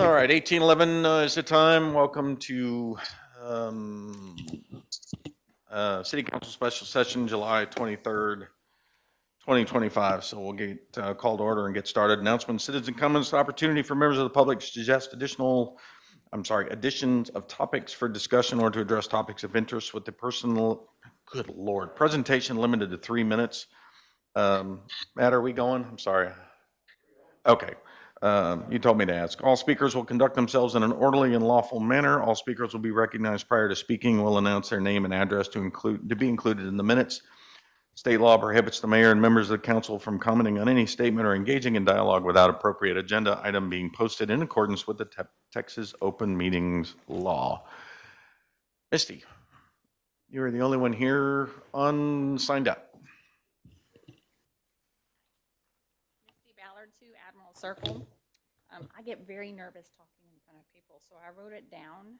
All right, 1811 is the time. Welcome to City Council Special Session, July 23rd, 2025. So we'll get called to order and get started. Announcements, citizen comments, opportunity for members of the public to suggest additions of topics for discussion or to address topics of interest with the personal, good Lord, presentation limited to 3 minutes. Matt, are we going? I'm sorry. Okay. You told me to ask. All speakers will conduct themselves in an orderly and lawful manner. All speakers will be recognized prior to speaking, will announce their name and address to be included in the minutes. State law prohibits the mayor and members of the council from commenting on any statement or engaging in dialogue without appropriate agenda item being posted in accordance with the Texas Open Meetings Law. Misty, you are the only one here unsigned up. Misty Ballard to Admiral Circle. I get very nervous talking in front of people, so I wrote it down.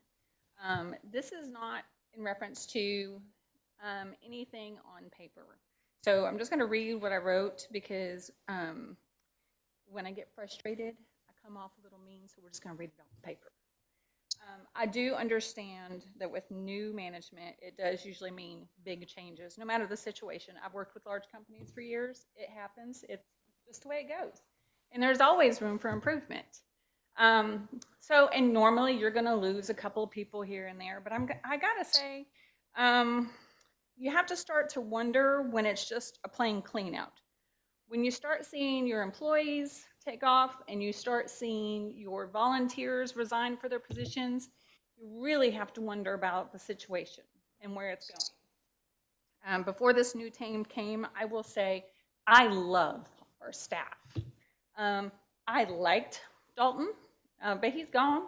This is not in reference to anything on paper. So I'm just going to read what I wrote because when I get frustrated, I come off a little mean, so we're just going to read it off the paper. I do understand that with new management, it does usually mean big changes, no matter the situation. I've worked with large companies for years. It happens. It's just the way it goes. And there's always room for improvement. And normally you're going to lose a couple of people here and there, but I got to say, you have to start to wonder when it's just a plain clean out. When you start seeing your employees take off and you start seeing your volunteers resign for their positions, you really have to wonder about the situation and where it's going. Before this new team came, I will say I love our staff. I liked Dalton, but he's gone.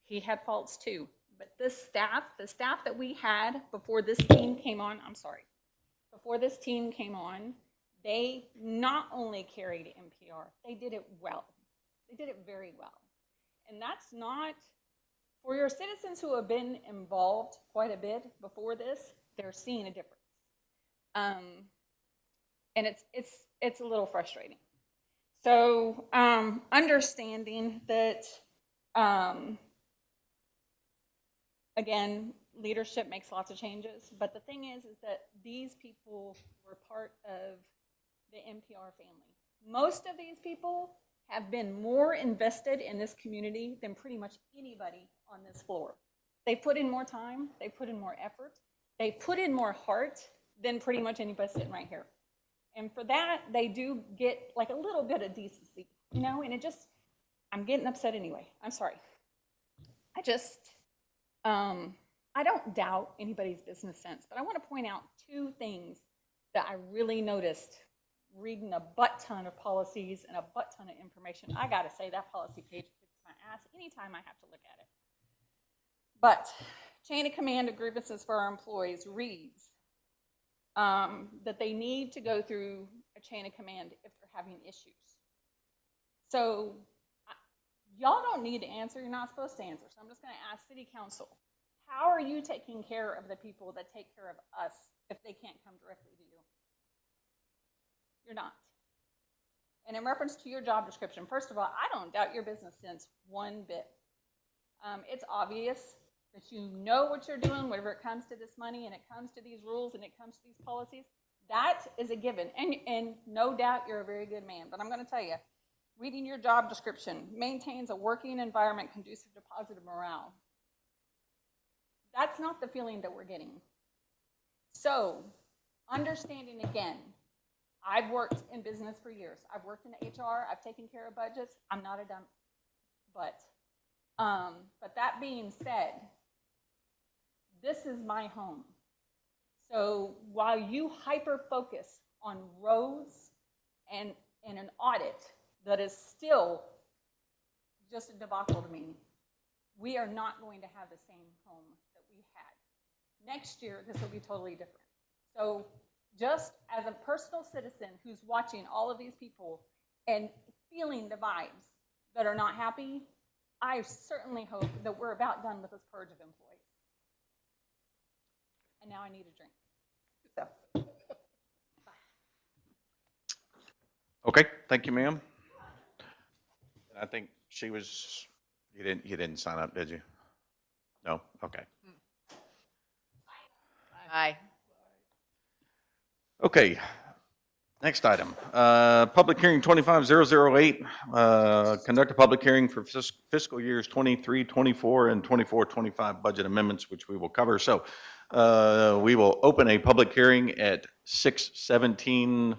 He had faults too. But the staff that we had before this team came on, they not only carried MPR, they did it well. They did it very well. And that's not, for your citizens who have been involved quite a bit before this, they're seeing a difference. And it's a little frustrating. So understanding that, again, leadership makes lots of changes, but the thing is that these people were part of the MPR family. Most of these people have been more invested in this community than pretty much anybody on this floor. They put in more time, they put in more effort, they put in more heart than pretty much anybody sitting right here. And for that, they do get like a little bit of decency, you know, and I'm getting upset anyway. I'm sorry. I don't doubt anybody's business sense, but I want to point out two things that I really noticed reading a butt ton of policies and a butt ton of information. I got to say, that policy page kicks my ass anytime I have to look at it. But chain of command of grievances for our employees reads that they need to go through a chain of command if they're having issues. So y'all don't need to answer. You're not supposed to answer. So I'm just going to ask City Council, how are you taking care of the people that take care of us if they can't come directly to you? You're not. And in reference to your job description, first of all, I don't doubt your business sense one bit. It's obvious that you know what you're doing whenever it comes to this money and it comes to these rules and it comes to these policies. That is a given. And no doubt you're a very good man. But I'm going to tell you, reading your job description, maintains a working environment conducive to positive morale. That's not the feeling that we're getting. So, understanding again, I've worked in business for years. I've worked in HR. I've taken care of budgets. I'm not a dumb butt. But that being said, this is my home. So while you hyper-focus on rows and an audit that is still just a debacle to me, we are not going to have the same home that we had. Next year, this will be totally different. So just as a personal citizen who's watching all of these people and feeling the vibes that are not happy, I certainly hope that we're about done with this purge of employees. And now I need a drink. So. Okay, thank you, ma'am. I think she was You didn't sign up, did you? No? Okay. Aye. Okay. Next item, public hearing 25008, conduct a public hearing for fiscal years 23, 24, and 24, 25 budget amendments, which we will cover. So we will open a public hearing at 6:17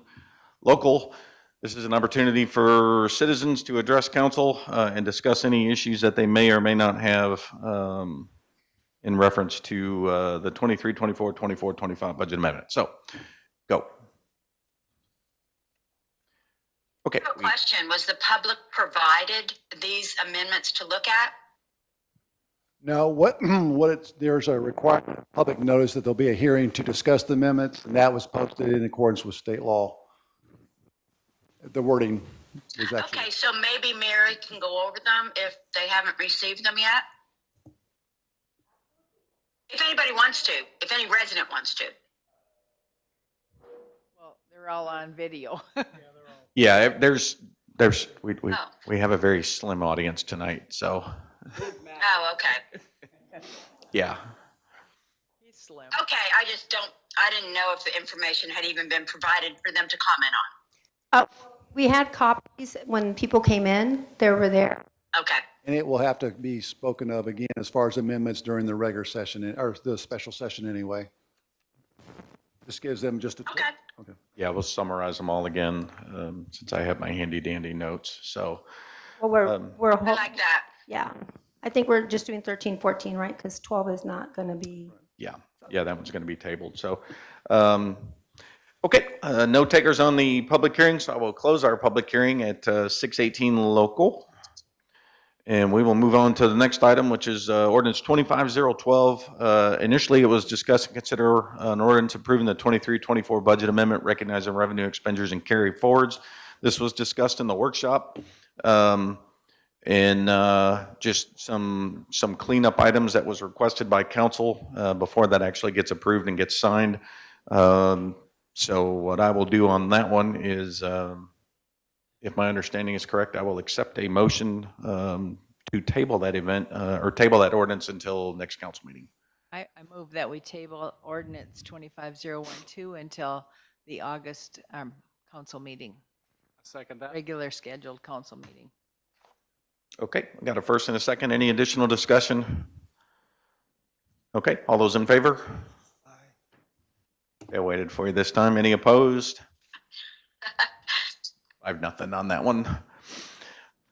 local. This is an opportunity for citizens to address council and discuss any issues that they may or may not have in reference to the 23, 24, 24, 25 budget amendment. So go. Okay. A question, was the public provided these amendments to look at? No, there's a required public notice that there'll be a hearing to discuss the amendments, and that was posted in accordance with state law. The wording was actually, Okay, so maybe Mary can go over them if they haven't received them yet? If anybody wants to, if any resident wants to. Well, they're all on video. Yeah, we Oh. we have a very slim audience tonight, so, Oh, okay. yeah. He's slim. Okay, I didn't know if the information had even been provided for them to comment We had copies when people came in, they were there. on. Okay, and it will have to be spoken of again as far as amendments during the regular session, or the special session anyway. This gives them just a. okay. Okay. Yeah, we'll summarize them all again, since I have my handy dandy notes, so. Well, we're, I like that. yeah. I think we're just doing 13, 14, right? Because 12 is not going to be. Yeah, that one's going to be tabled, so. Okay, no takers on the public hearing, so I will close our public hearing at 6:18 local. And we will move on to the next item, which is ordinance 25012. Initially, it was discuss and consider an ordinance approving the 23-24 budget amendment, recognizing revenue expenditures and carry forwards. This was discussed in the workshop. And just some cleanup items that was requested by council before that actually gets approved and gets signed. So what I will do on that one is, if my understanding is correct, I will accept a motion to table that event or table that ordinance until next council meeting. I move that we table ordinance 25012 until the August council meeting, Second that. regular scheduled council meeting. Okay, we got a first and a second. Any additional discussion? Okay, all those in favor? I waited for you this time. Any opposed? I have nothing on that one.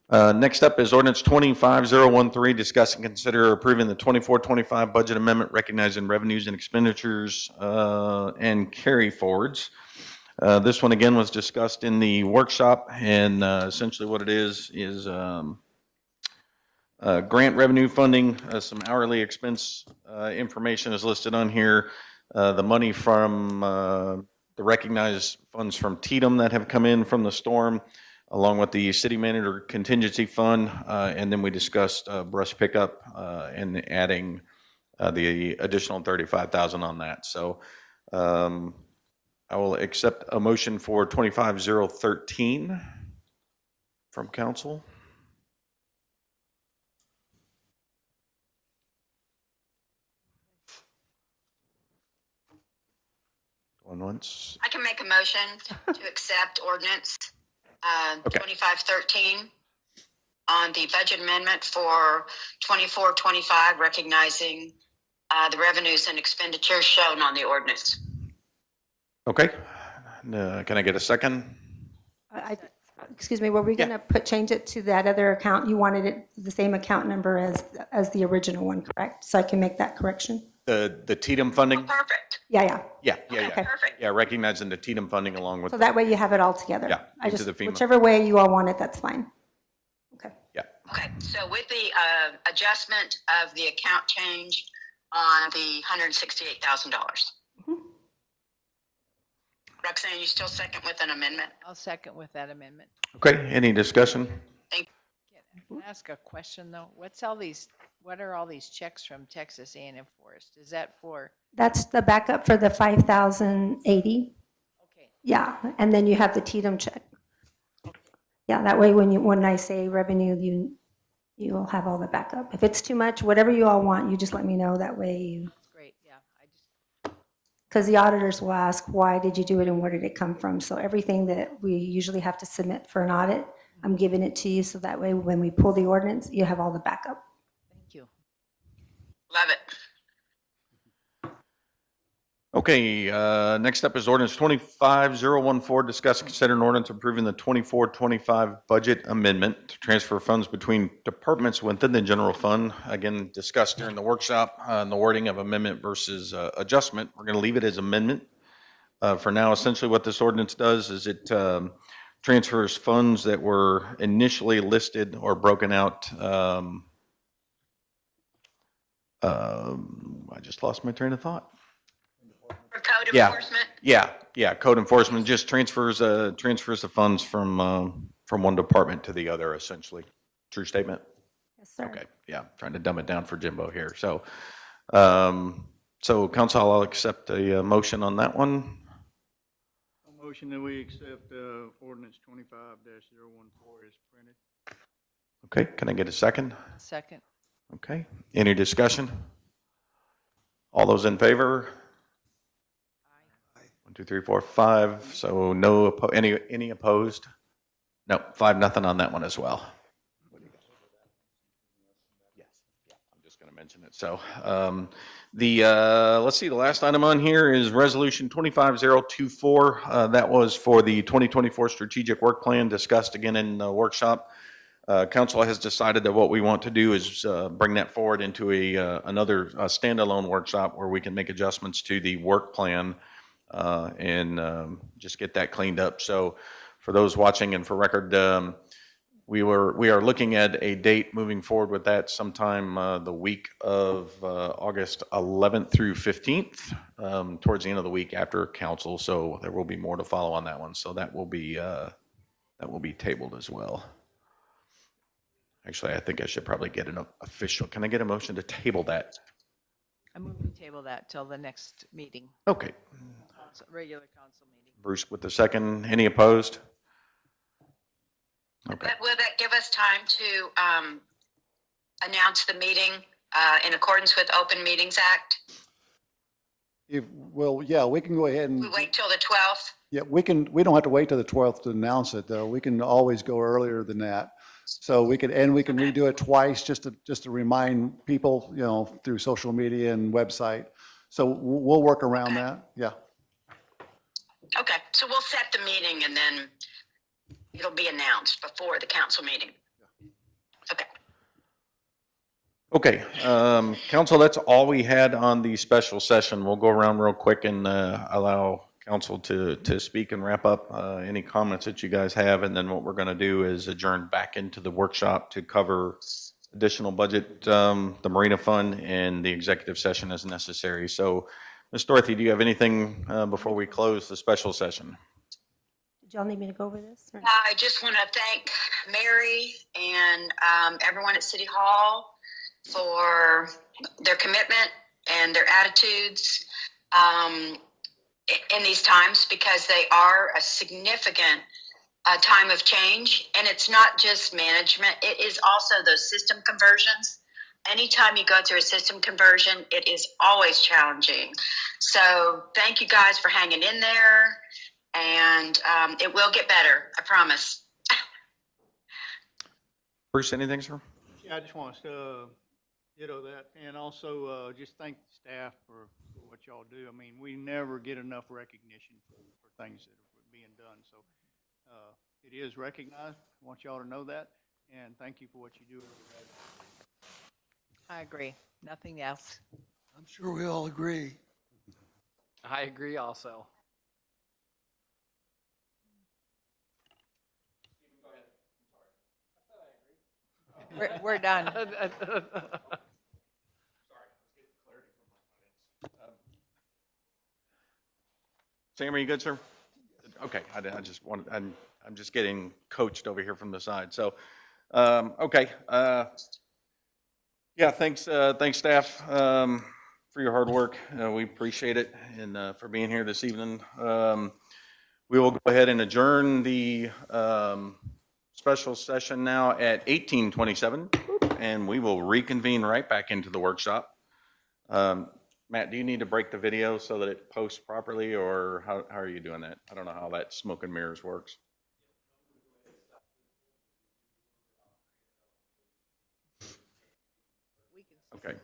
Next up is ordinance 25013, discuss and consider approving the 24-25 budget amendment, recognizing revenues and expenditures and carry forwards. This one again was discussed in the workshop, and essentially what it is grant revenue funding. Some hourly expense information is listed on here. The money from the recognized funds from TDM that have come in from the storm, along with the city manager contingency fund, and then we discussed brush pickup and adding the additional 35,000 on that. So I will accept a motion for 25013 from council. Going once. I can make a motion to accept ordinance Okay. 2513 on the budget amendment for 24-25, recognizing the revenues and expenditures shown on the ordinance. Okay. Can I get a second? Excuse me, were we going to change it to that other account? You wanted it the same account number as the original one, correct? So I can make that correction? The TDM funding? Perfect. Yeah. Yeah. Okay. Perfect. Yeah, recognizing the TDM funding along with. So that way you have it all together. Yeah, I into just, the FEMA. whichever way you all want it, that's fine. Okay. Yeah. Okay, so with the adjustment of the account change on the $168,000. Roxanne, you still second with an amendment? I'll second with that amendment. Okay, any discussion? Can I ask a question though? What are all these checks from Texas A&M Forest? Is that for, That's the backup for the 5,080. okay, Yeah, and then you have the TDM check. Yeah, that way when I say revenue, you'll have all the backup. If it's too much, whatever you all want, you just let me know. That way you, That's great, yeah. I just, because the auditors will ask, why did you do it and where did it come from? So everything that we usually have to submit for an audit, I'm giving it to you so that way when we pull the ordinance, you have all the backup. thank you. Love it. Okay, next up is ordinance 25014, discuss and consider an ordinance approving the 24-25 budget amendment to transfer funds between departments within the general fund. Again, discussed during the workshop, the wording of amendment versus adjustment. We're going to leave it as amendment. For now, essentially what this ordinance does is it transfers funds that were initially listed or broken out. I just lost my train of thought. For code Yeah. enforcement? Yeah, code enforcement just transfers the funds from one department to the other, essentially. True statement? Yes, sir. Okay, yeah, trying to dumb it down for Jimbo here. So, council, I'll accept a motion on that one. A motion that we accept ordinance 25-014 as printed. Okay, can I get a second? Second, Okay, any discussion? All those in favor? 1, 2, 3, 4, 5. So no, any opposed? No, 5-0 on that one as well. Yes, yeah, I'm just going to mention it. So let's see, the last item on here is resolution 25024. That was for the 2024 strategic work plan discussed again in the workshop. Council has decided that what we want to do is bring that forward into another standalone workshop where we can make adjustments to the work plan and just get that cleaned up. So for those watching and for record, we are looking at a date moving forward with that sometime the week of August 11th through 15th, towards the end of the week after council. So there will be more to follow on that one. So that will be tabled as well. Actually, I think I should probably get an official. Can I get a motion to table that? I move to table that till the next meeting, Okay. regular council meeting. Bruce with the second. Any opposed? Okay. Will that give us time to announce the meeting in accordance with Open Meetings Act? Well, yeah, we can go ahead and, We wait till the 12th? yeah, we don't have to wait till the 12th to announce it, though. We can always go earlier than that. So we can redo it twice just to remind people, through social media and website. So we'll work around that. Yeah. Okay, so we'll set the meeting and then it'll be announced before the council meeting. Okay. Okay, council, that's all we had on the special session. We'll go around real quick and allow council to speak and wrap up any comments that you guys have. And then what we're going to do is adjourn back into the workshop to cover additional budget, the Marina Fund, and the executive session as necessary. So, Ms. Dorothy, do you have anything before we close the special session? Did y'all need me to go over this? Or? I just want to thank Mary and everyone at City Hall for their commitment and their attitudes in these times, because they are a significant time of change. And it's not just management, it is also those system conversions. Anytime you go through a system conversion, it is always challenging. So thank you guys for hanging in there, and it will get better, I promise. Bruce, anything, sir? Yeah, I just want to ditto that, and also just thank the staff for what y'all do. I mean, we never get enough recognition for things that are being done. So it is recognized. I want y'all to know that, and thank you for what you do every day. I agree. Nothing else. I'm sure we all agree. I agree also. We're done. Sam, are you good, sir? Okay, I just wanted, I'm just getting coached over here from the side. So, okay. Yeah, thanks staff, for your hard work. We appreciate it, and for being here this evening. We will go ahead and adjourn the special session now at 18:27. and we will reconvene right back into the workshop. Matt, do you need to break the video so that it posts properly, or how are you doing that? I don't know how that smoke and mirrors works. We can. Okay.